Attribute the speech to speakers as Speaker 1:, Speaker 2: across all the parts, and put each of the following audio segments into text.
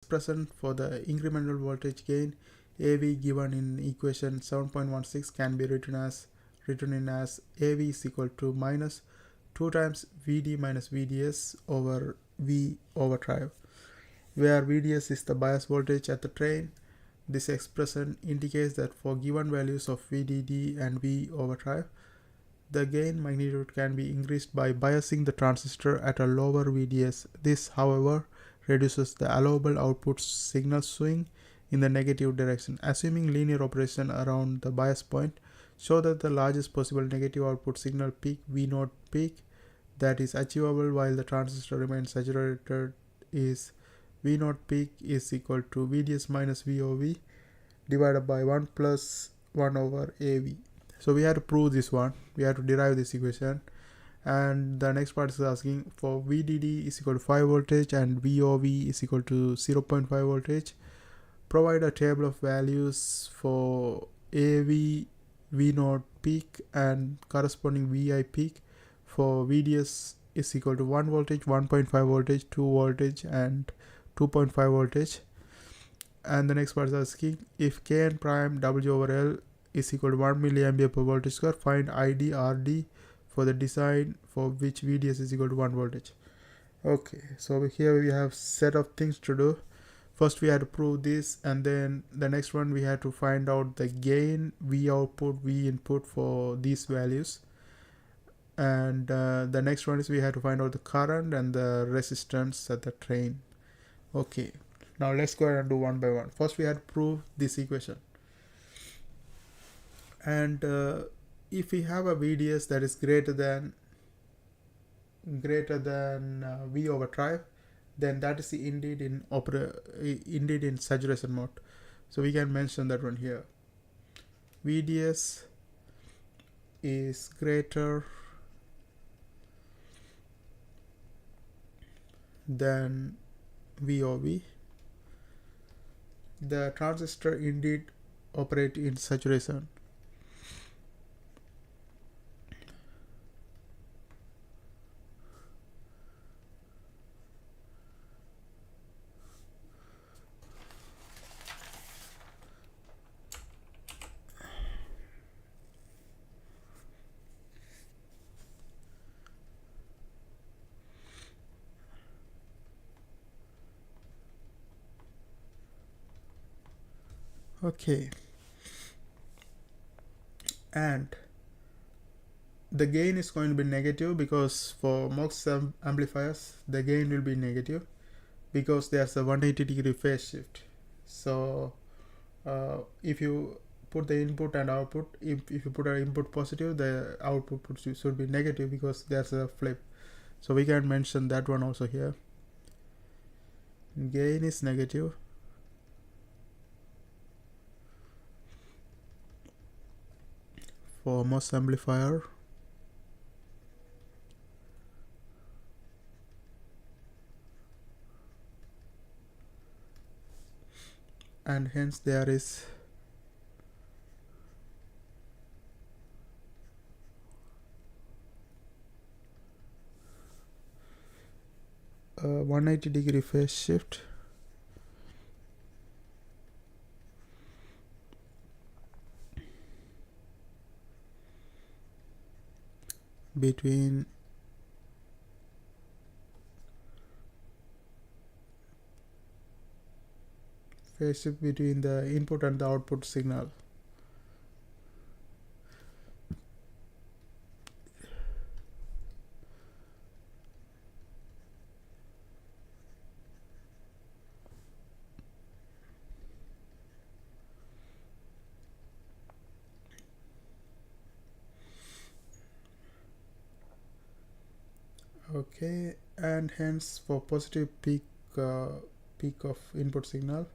Speaker 1: expression for the incremental voltage gain AV given in equation 7.16 can be written in as AV is equal to minus 2 times VD minus VDS over V over drive, where VDS is the bias voltage at the drain. This expression indicates that for given values of VDD and V over drive, the gain magnitude can be increased by biasing the transistor at a lower VDS. This, however, reduces the allowable output signal swing in the negative direction. Assuming linear operation around the bias point, show that the largest possible negative output signal peak V0 peak that is achievable while the transistor remains saturated is V0 peak is equal to VDS minus VOV divided by 1 plus 1 over AV. So we have to prove this one. We have to derive this equation. And the next part is asking for VDD is equal to 5 voltage and VOV is equal to 0.5 voltage. Provide a table of values for AV, V0 peak and corresponding VI peak for VDS is equal to 1 voltage, 1.5 voltage, 2 voltage and 2.5 voltage. And the next part is asking if Kn prime W over L is equal to 1 milliampere per voltage square, find ID RD for the design for which VDS is equal to 1 voltage. Okay, so here we have set of things to do. First we had to prove this, and then the next one we had to find out the gain, V output, V input for these values. And the next one is we had to find out the current and the resistance at the drain. Okay, now let's go ahead and do one by one. First we had to prove this equation. And if we have a VDS that is greater than V over drive, then that is indeed in saturation mode. So we can mention that one here. VDS is greater than VOV. The transistor indeed operate in saturation. Okay, and the gain is going to be negative because for most amplifiers the gain will be negative because there's a 180-degree phase shift. So if you put the input and output, if you put an input positive, the output should be negative because there's a flip. So we can mention that one also here. Gain is negative for most amplifier, and hence there is a 180-degree phase shift between the input and the output signal. Okay, and hence for positive peak of input signal,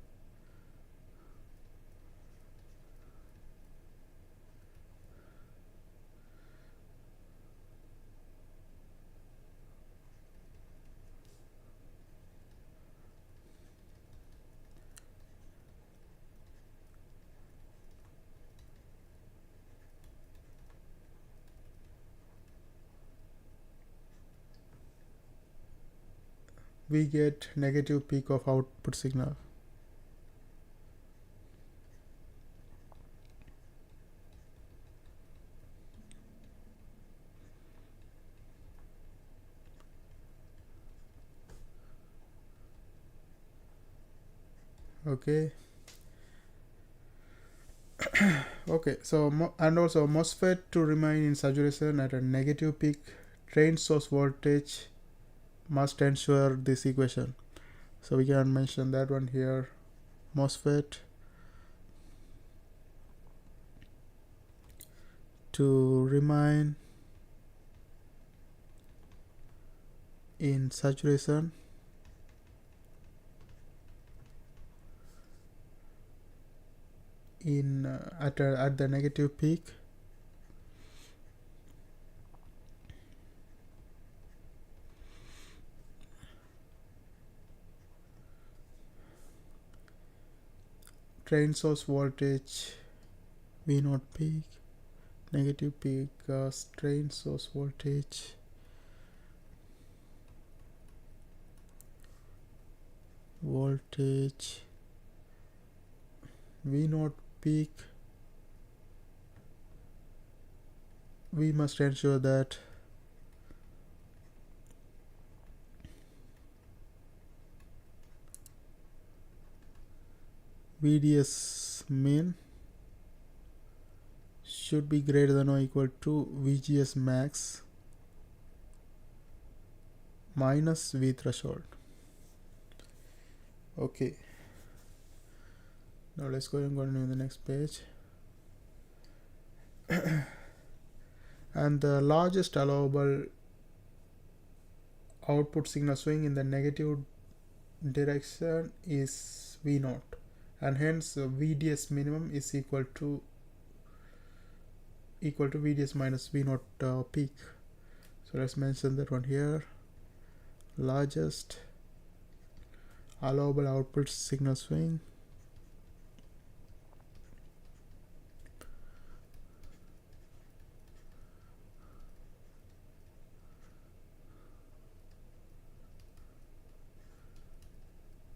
Speaker 1: we get negative peak of output signal. Okay. Okay, so and also MOSFET to remain in saturation at a negative peak, drain source voltage must ensure this equation. So we can mention that one here. MOSFET to remain in saturation in at the negative peak, drain source voltage V0 peak, negative peak, drain source voltage V0 peak. We must ensure that VDS min should be greater than or equal to VGS max minus V threshold. Okay, now let's go and continue the next page. And the largest allowable output signal swing in the negative direction is V0, and hence VDS minimum is equal to VDS minus V0 peak. So let's mention that one here. Largest allowable output signal swing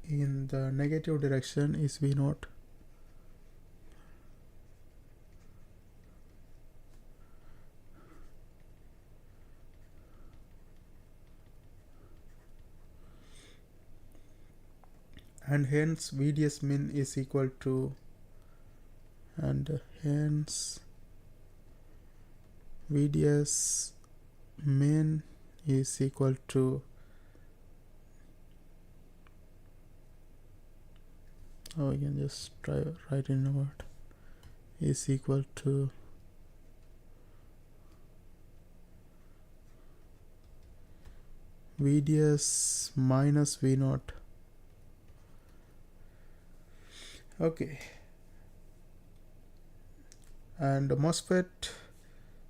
Speaker 1: in the negative direction is V0. And hence VDS min is equal to, and hence VDS min is equal to, we can just try write in a word, is equal to VDS minus V0. Okay, and the MOSFET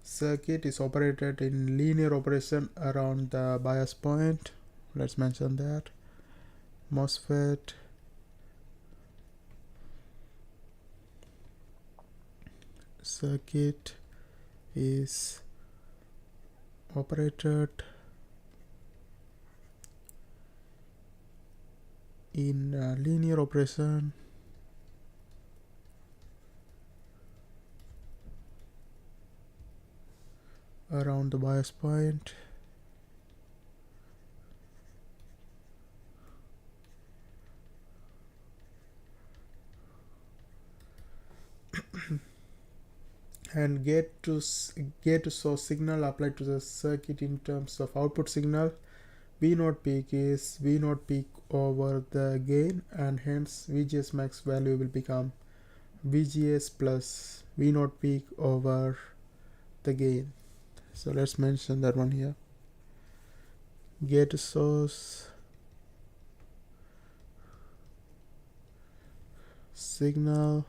Speaker 1: circuit is operated in linear operation around the bias point. Let's mention that MOSFET circuit is operated in linear operation around the bias point and gate to source signal applied to the circuit in terms of output signal. V0 peak is V0 peak over the gain, and hence VGS max value will become VGS plus V0 peak over the gain. So let's mention that one here. Gate to source signal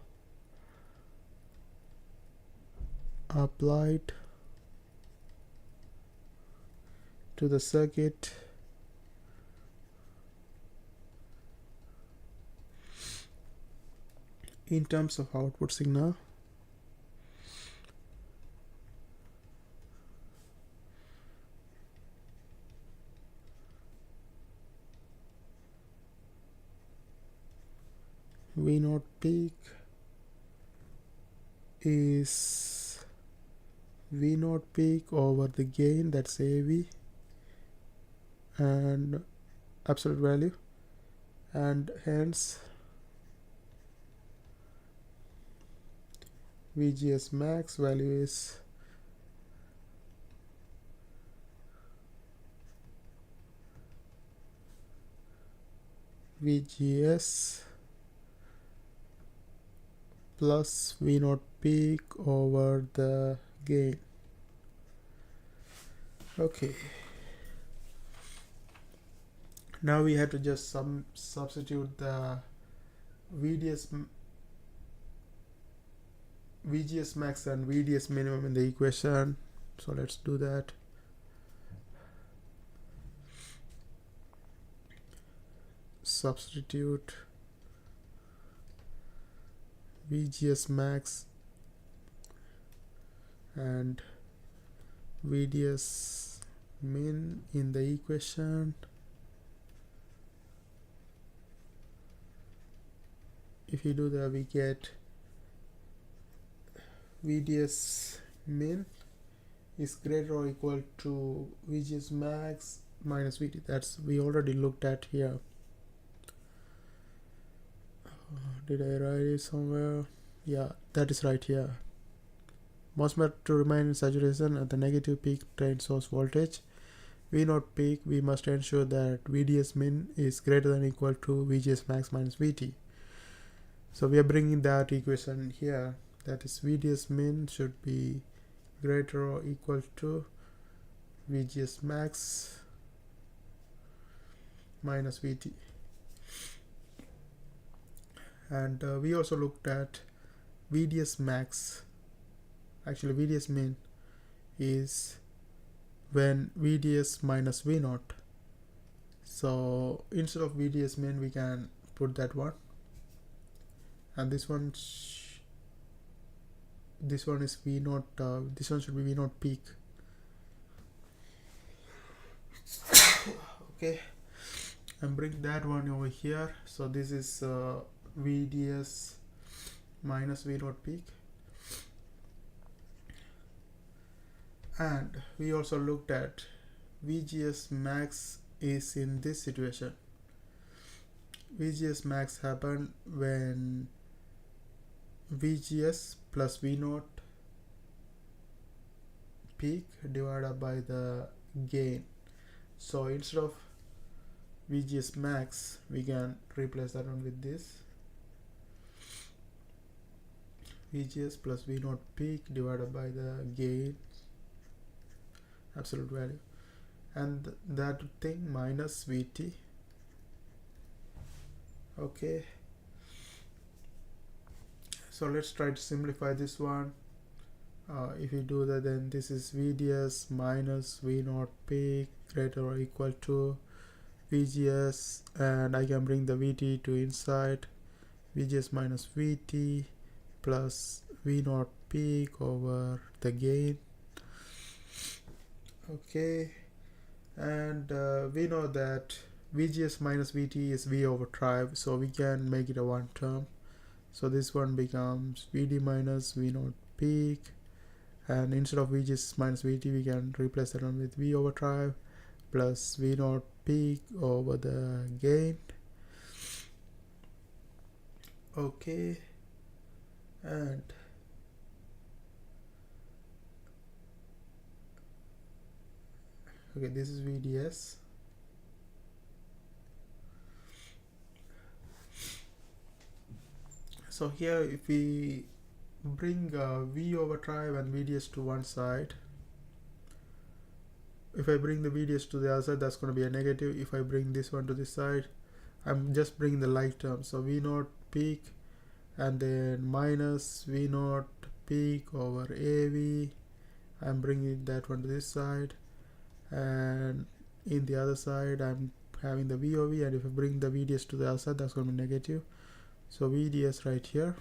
Speaker 1: applied to the circuit in terms of output signal V naught peak is V naught peak over the gain, that's AV, and absolute value, and hence VGS max value is VGS plus V naught peak over the gain. Okay, now we have to just substitute the VGS max and VDS minimum in the equation. So let's do that. Substitute VGS max and VDS min in the equation. If you do that, we get VDS min is greater or equal to VGS max minus VT. That's we already looked at here. Did I write it somewhere? Yeah, that is right here. MOSFET to remain in saturation at the negative peak drain source voltage V naught peak, we must ensure that VDS min is greater than or equal to VGS max minus VT. So we are bringing that equation here, that is VDS min should be greater or equal to VGS max minus VT. And we also looked at VDS max. Actually VDS min is when VDS minus V naught. So instead of VDS min we can put that one, and this one is V naught, this one should be V naught peak. Okay, and bring that one over here. So this is VDS minus V naught peak. And we also looked at VGS max is in this situation. VGS max happened when VGS plus V naught peak divided by the gain. So instead of VGS max, we can replace that one with this. VGS plus V naught peak divided by the gain, absolute value, and that thing minus VT. Okay, so let's try to simplify this one. If you do that, then this is VDS minus V naught peak greater or equal to VGS, and I can bring the VT to inside. VGS minus VT plus V naught peak over the gain. Okay, and we know that VGS minus VT is V over tribe, so we can make it a one term. So this one becomes VD minus V naught peak, and instead of VGS minus VT we can replace that one with V over tribe plus V naught peak over the gain. Okay, and okay, this is VDS. So here if we bring V over tribe and VDS to one side, if I bring the VDS to the other side, that's going to be a negative. If I bring this one to this side, I'm just bringing the like term. So V naught peak and then minus V naught peak over AV. I'm bringing that one to this side, and in the other side I'm having the VOV, and if I bring the VDS to the other side, that's going to be negative. So VDS right here,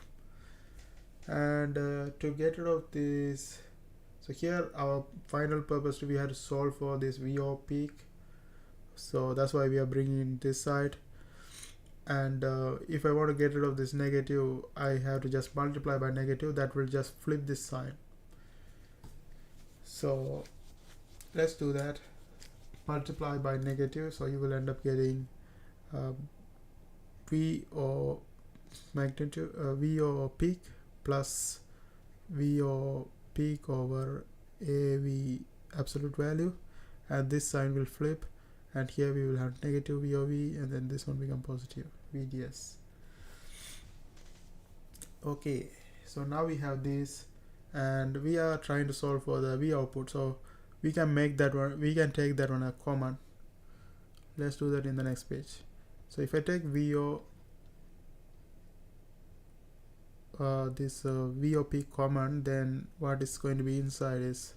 Speaker 1: and to get rid of this, so here our final purpose, we had to solve for this VO peak, so that's why we are bringing in this side. and if I want to get rid of this negative, I have to just multiply by negative. That will just flip this sign. So let's do that. Multiply by negative, so you will end up getting V or magnitude, V or peak plus V or peak over AV absolute value, and this sign will flip, and here we will have negative VOV, and then this one become positive VDS. Okay, so now we have this, and we are trying to solve for the V output, so we can make that one, we can take that one a common. Let's do that in the next page. So if I take VO, this VOP common, then what is going to be inside is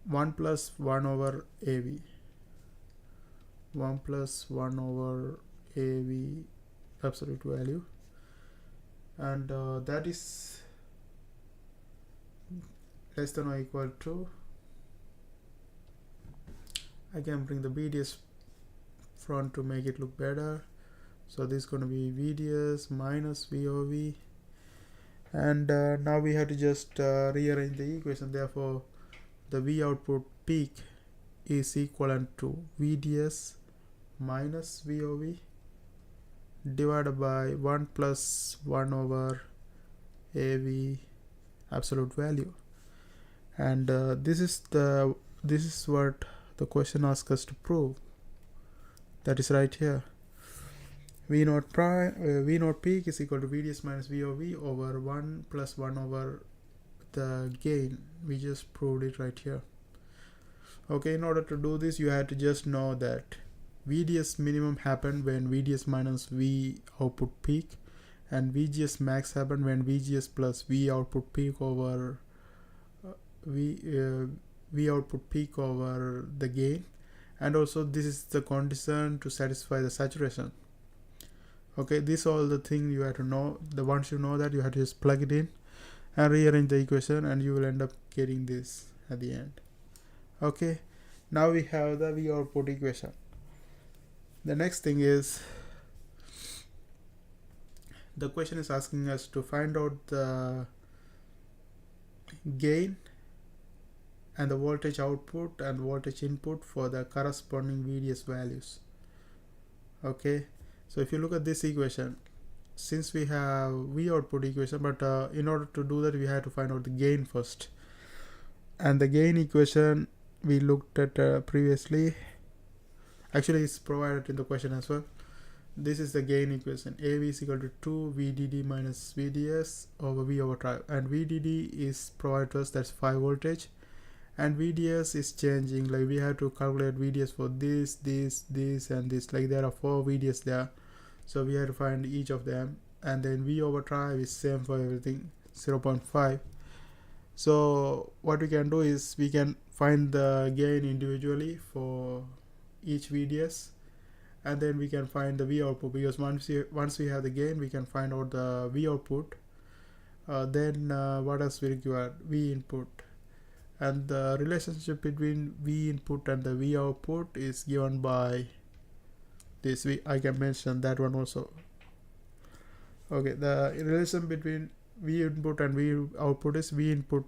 Speaker 1: 1 plus 1 over AV, 1 plus 1 over AV absolute value, and that is less than or equal to, I can bring the VDS front to make it look better. So this is going to be VDS minus VOV, and now we have to just rearrange the equation. Therefore the V output peak is equivalent to VDS minus VOV divided by 1 plus 1 over AV absolute value, and this is what the question asks us to prove. That is right here. V naught peak is equal to VDS minus VOV over 1 plus 1 over the gain. We just proved it right here. Okay, in order to do this, you have to just know that VDS minimum happened when VDS minus V output peak, and VGS max happened when VGS plus V output peak over V output peak over the gain, and also this is the condition to satisfy the saturation. Okay, these are all the things you have to know. Once you know that, you have to just plug it in and rearrange the equation, and you will end up getting this at the end. Okay, now we have the V output equation. The next thing is, the question is asking us to find out the gain and the voltage output and voltage input for the corresponding VDS values. Okay, so if you look at this equation, since we have V output equation, but in order to do that, we have to find out the gain first, and the gain equation we looked at previously. Actually, it's provided in the question as well. This is the gain equation. AV is equal to 2 VDD minus VDS over V over drive, and VDD is provided to us, that's 5 voltage, and VDS is changing, like we have to calculate VDS for this, and this, like there are 4 VDS there, so we have to find each of them, and then V over drive is same for everything, 0.5. So what we can do is we can find the gain individually for each VDS, and then we can find the V output, because once we have the gain, we can find out the V output. Then what else we require? V input, and the relationship between V input and the V output is given by this. I can mention that one also. Okay, the relation between V input and V output is V input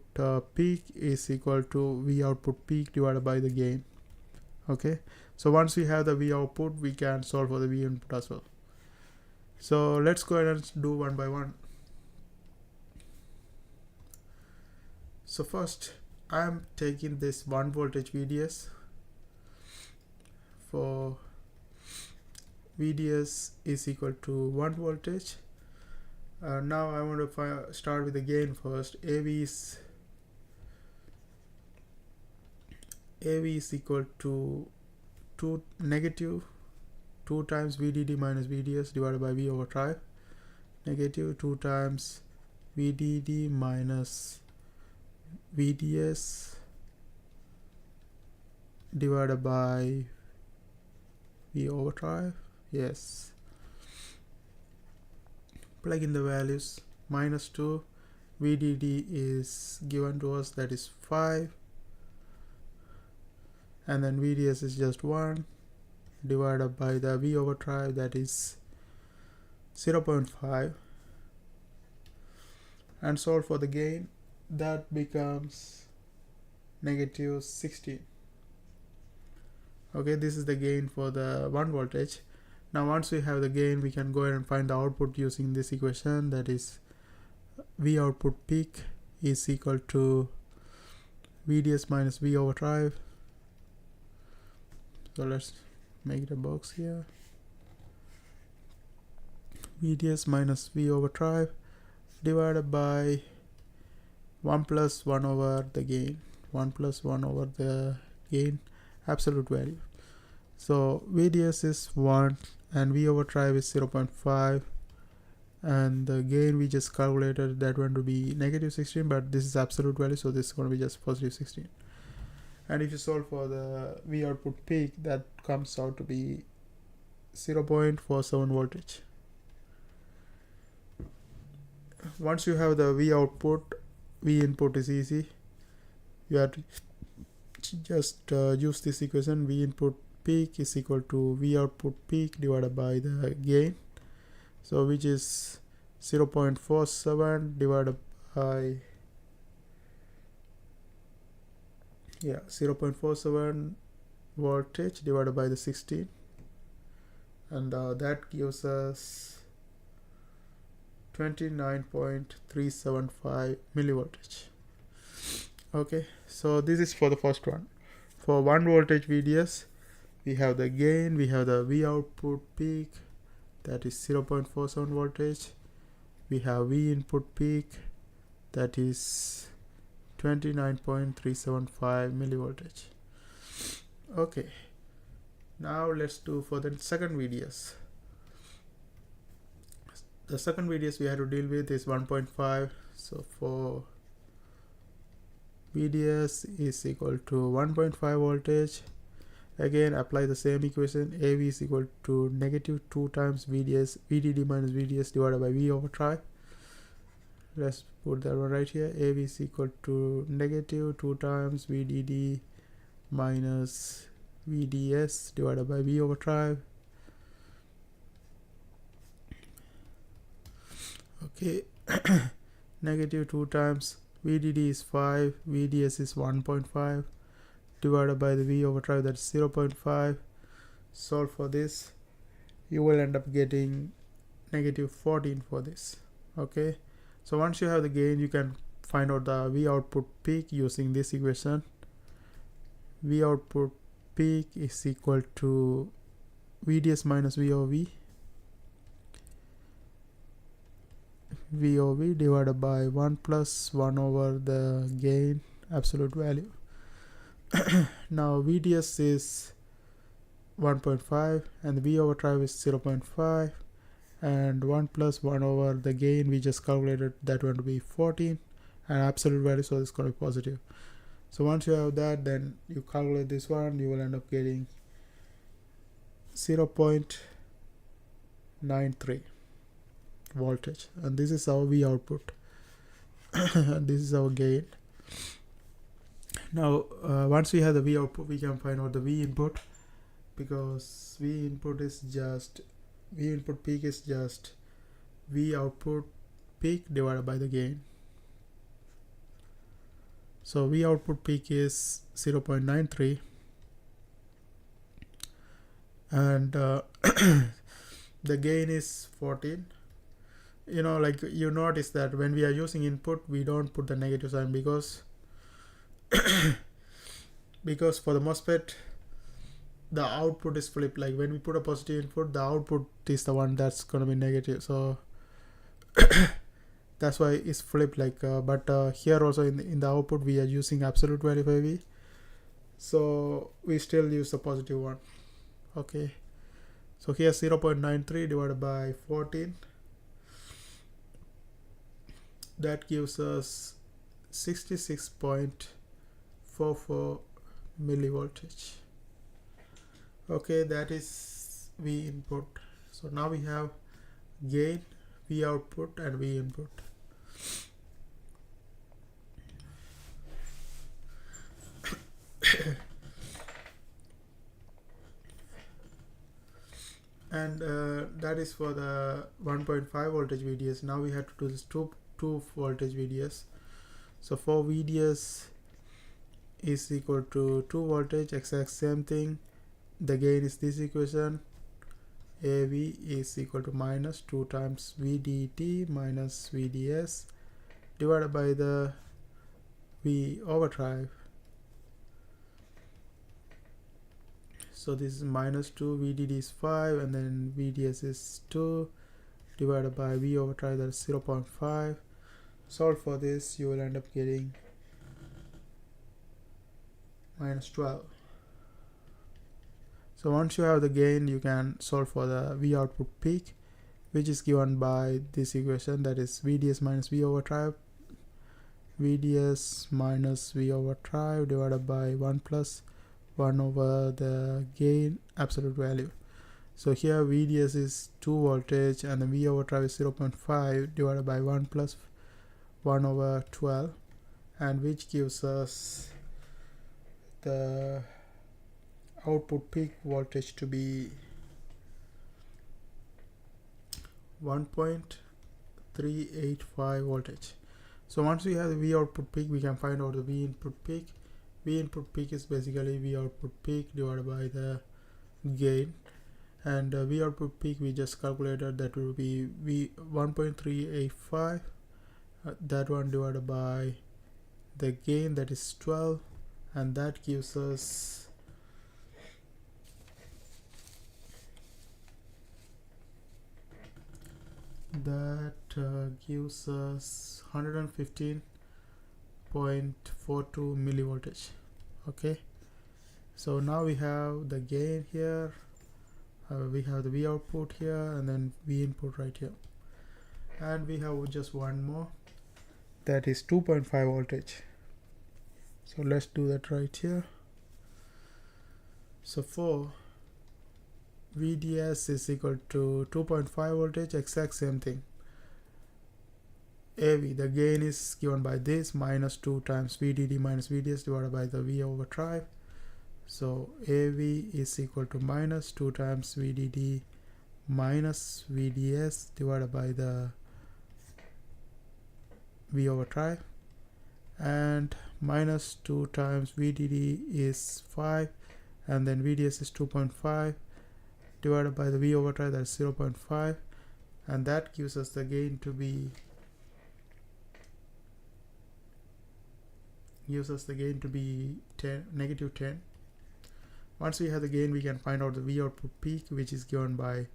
Speaker 1: peak is equal to V output peak divided by the gain. Okay, so once we have the V output, we can solve for the V input as well. So let's go ahead and do one by one. So first, I am taking this 1 voltage VDS. For VDS is equal to 1 voltage. Now I want to start with the gain first. AV is equal to negative 2 times VDD minus VDS divided by V over drive. Negative 2 times VDD minus VDS divided by V over drive. Yes. Plug in the values. Minus 2. VDD is given to us, that is 5. And then VDS is just 1 divided by the V over drive, that is 0.5 and solve for the gain, that becomes negative 16. Okay, this is the gain for the 1 voltage. Now once we have the gain, we can go ahead and find the output using this equation, that is V output peak is equal to VDS minus V over drive. So let's make it a box here. VDS minus V over drive divided by 1 plus 1 over the gain. 1 plus 1 over the gain absolute value. So VDS is 1 and V over drive is 0.5, and the gain we just calculated, that one to be negative 16, but this is absolute value, so this is going to be just positive 16. And if you solve for the V output peak, that comes out to be 0.47 voltage. Once you have the V output, V input is easy. You have to just use this equation. V input peak is equal to V output peak divided by the gain, so which is 0.47 divided by 0.47 voltage divided by the 16, and that gives us 29.375 millivoltage. Okay, so this is for the first one. For 1 voltage VDS, we have the gain, we have the V output peak, that is 0.47 voltage. We have V input peak, that is 29.375 millivoltage. Okay, now let's do for the second VDS. The second VDS we have to deal with is 1.5. So for VDS is equal to 1.5 voltage. Again, apply the same equation. AV is equal to negative 2 times VDD minus VDS divided by V over drive. Let's put that one right here. AV is equal to negative 2 times VDD minus VDS divided by V over drive. Okay, negative 2 times VDD is 5, VDS is 1.5 divided by the V over drive, that's 0.5. Solve for this, you will end up getting negative 14 for this. Okay, so once you have the gain, you can find out the V output peak using this equation. V output peak is equal to VDS minus VOV divided by 1 plus 1 over the gain absolute value. Now VDS is 1.5 and the V over drive is 0.5, and 1 plus 1 over the gain we just calculated, that one to be 14, and absolute value, so it's going to be positive. So once you have that, then you calculate this one, you will end up getting 0.93 voltage, and this is our V output and this is our gain. Now once we have the V output, we can find out the V input, because V input peak is just V output peak divided by the gain. So V output peak is 0.93, and the gain is 14. Like you notice that when we are using input, we don't put the negative sign, because for the MOSFET, the output is flipped. Like when we put a positive input, the output is the one that's going to be negative, so that's why it's flipped. Like but here also in the output we are using absolute value for V, so we still use the positive one. Okay, so here 0.93 divided by 14, that gives us 66.44 millivoltage. Okay, that is V input. So now we have gain, V output, and V input. and that is for the 1.5 voltage VDS. Now we have to do this 2 voltage VDS. So for VDS is equal to 2 voltage, exact same thing. The gain is this equation, AV is equal to minus 2 times VDD minus VDS divided by the V overdrive. So this is minus 2, VDD is 5, and then VDS is 2 divided by V overdrive, that is 0.5. Solve for this, you will end up getting minus 12. So once you have the gain, you can solve for the V output peak, which is given by this equation, that is VDS minus V overdrive, VDS minus V overdrive divided by 1 plus 1 over the gain absolute value. So here VDS is 2 voltage and the V overdrive is 0.5 divided by 1 plus 1 over 12, and which gives us the output peak voltage to be 1.385 voltage. So once we have the V output peak, we can find out the V input peak. V input peak is basically V output peak divided by the gain, and V output peak we just calculated, that will be V 1.385, that one divided by the gain, that is 12, and that gives us gives us 115.42 millivoltage. Okay, so now we have the gain here, we have the V output here, and then V input right here, and we have just one more, that is 2.5 voltage. So let's do that right here. So for VDS is equal to 2.5 voltage, exact same thing. AV, the gain is given by this, minus 2 times VDD minus VDS divided by the V overdrive. So AV is equal to minus 2 times VDD minus VDS divided by the V overdrive, and minus 2 times VDD is 5, and then VDS is 2.5 divided by the V overdrive, that's 0.5, and that gives us the gain to be negative 10. Once we have the gain, we can find out the V output peak, which is given by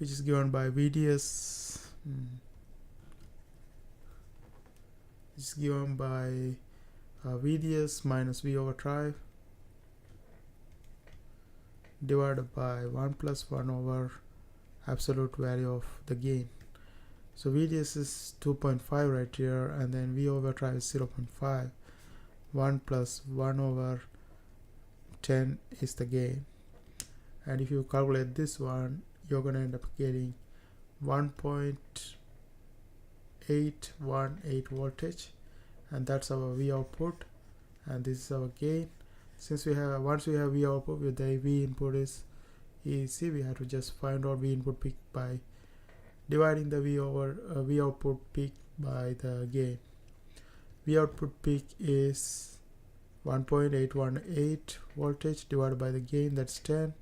Speaker 1: VDS, is given by VDS minus V overdrive divided by 1 plus 1 over absolute value of the gain. So VDS is 2.5 right here, and then V overdrive is 0.5. 1 plus 1 over 10 is the gain, and if you calculate this one, you're going to end up getting 1.818 voltage, and that's our V output, and this is our gain. Since once we have V output, with the V input is easy, we have to just find out V input peak by dividing the V output peak by the gain. V output peak is 1.818 voltage divided by the gain, that's 10,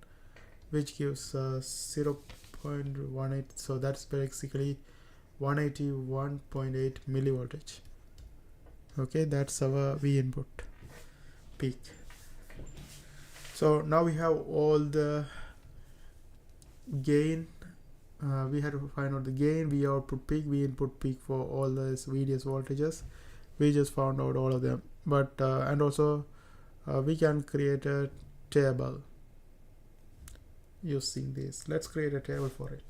Speaker 1: which gives us 0.18, so that's basically 181.8 millivoltage. Okay, that's our V input peak. So now we have all the gain. We had to find out the gain, V output peak, V input peak for all the VDS voltages. We just found out all of them, but and also we can create a table using this. Let's create a table for it.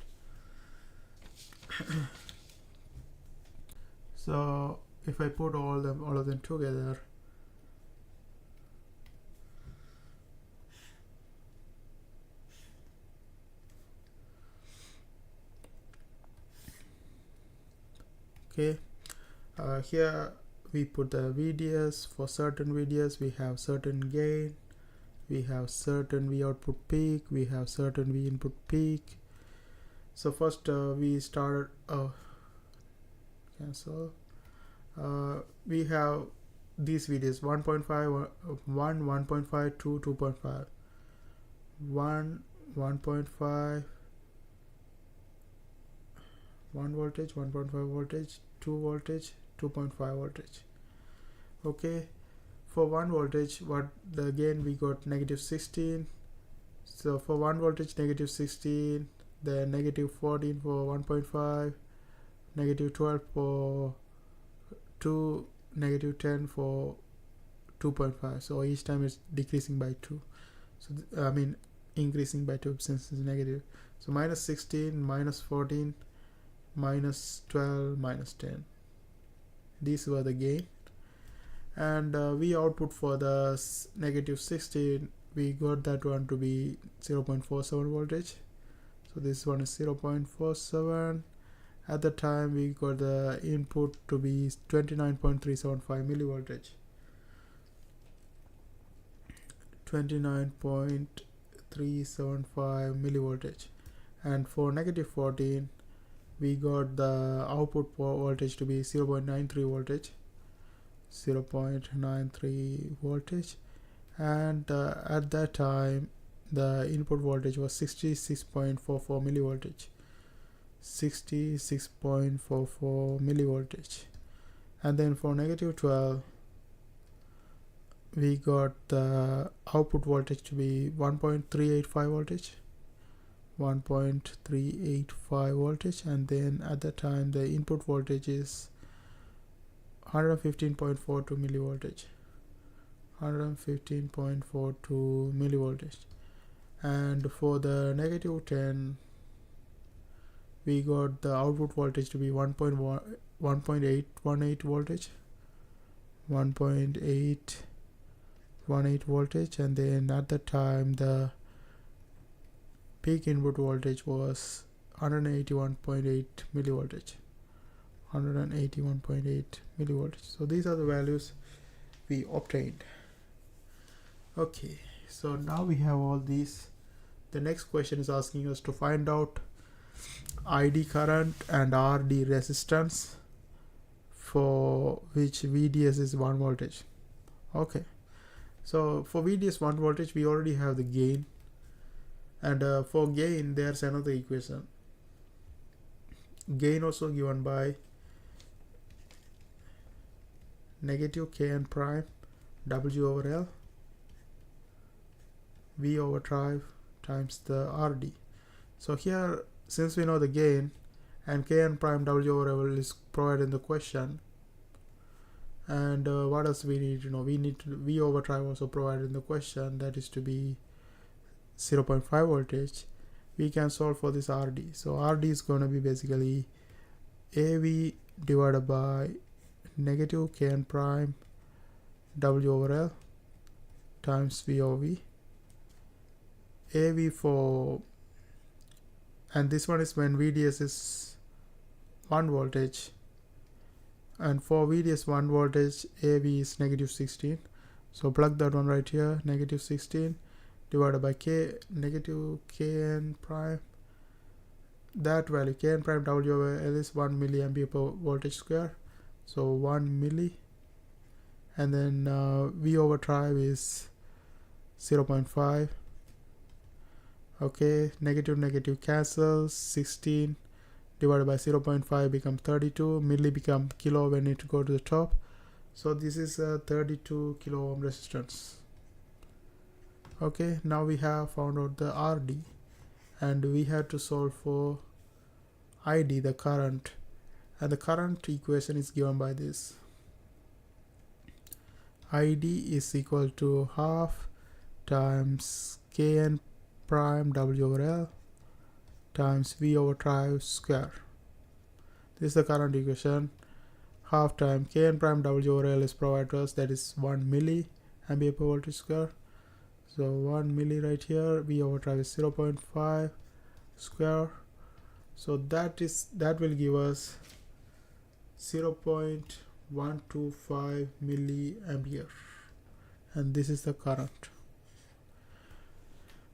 Speaker 1: So if I put all of them together, okay, here we put the VDS. For certain VDS we have certain gain, we have certain V output peak, we have certain V input peak. So first we started cancel. We have these VDs 1.5, 1, 1.5, 2, 2.5, 1, 1.5, 1 voltage, 1.5 voltage, 2 voltage, 2.5 voltage. Okay, for 1 voltage, what the gain we got negative 16. So for 1 voltage negative 16, then negative 14 for 1.5, negative 12 for 2, negative 10 for 2.5. So each time it's decreasing by 2. So increasing by 2 since it's negative. So minus 16, minus 14, minus 12, minus 10. These were the gain. And we output for the negative 16, we got that one to be 0.47 voltage. So this one is 0.47. At the time we got the input to be 29.375 millivoltage. 29.375 millivoltage. And for negative 14, we got the output voltage to be 0.93 voltage. 0.93 voltage, and at that time the input voltage was 66.44 millivoltage. 66.44 millivoltage. And then for negative 12, we got the output voltage to be 1.385 voltage. 1.385 voltage, and then at that time the input voltage is 115.42 millivoltage. 115.42 millivoltage. And for the negative 10, we got the output voltage to be 1.818 voltage. 1.818 voltage, and then at the time the peak input voltage was 181.8 millivoltage. 181.8 millivoltage. So these are the values we obtained. Okay, so now we have all these. The next question is asking us to find out ID current and RD resistance for which VDS is 1 voltage. Okay, so for VDS 1 voltage we already have the gain, and for gain there's another equation. Gain also given by negative Kn prime W over L V over drive times the RD. So here, since we know the gain and Kn prime W over L is provided in the question, and what else we need to know? We need to V over drive also provided in the question, that is to be 0.5 voltage. We can solve for this RD. So RD is going to be basically AV divided by negative Kn prime W over L times VOV. AV for, and this one is when VDS is 1 voltage, and for VDS 1 voltage AV is negative 16. So plug that one right here, negative 16 divided by negative Kn prime. That value Kn prime W over L is 1 milliampere per voltage square. So 1 milli, and then V over drive is 0.5. Okay, negative cancels. 16 divided by 0.5 becomes 32. Milli become kilo when it go to the top. So this is a 32 kilo ohm resistance. Okay, now we have found out the RD, and we have to solve for ID, the current. And the current equation is given by this. ID is equal to half times Kn prime W over L times V over drive square. This is the current equation. Half time Kn prime W over L is provided to us, that is 1 milliampere per voltage square. So 1 milli right here. V over drive is 0.5 square. So that will give us 0.125 milliampere, and this is the current.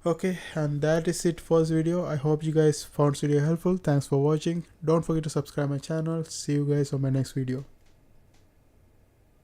Speaker 1: Okay, and that is it for this video. I hope you guys found this video helpful. Thanks for watching. Don't forget to subscribe my channel. See you guys on my next video.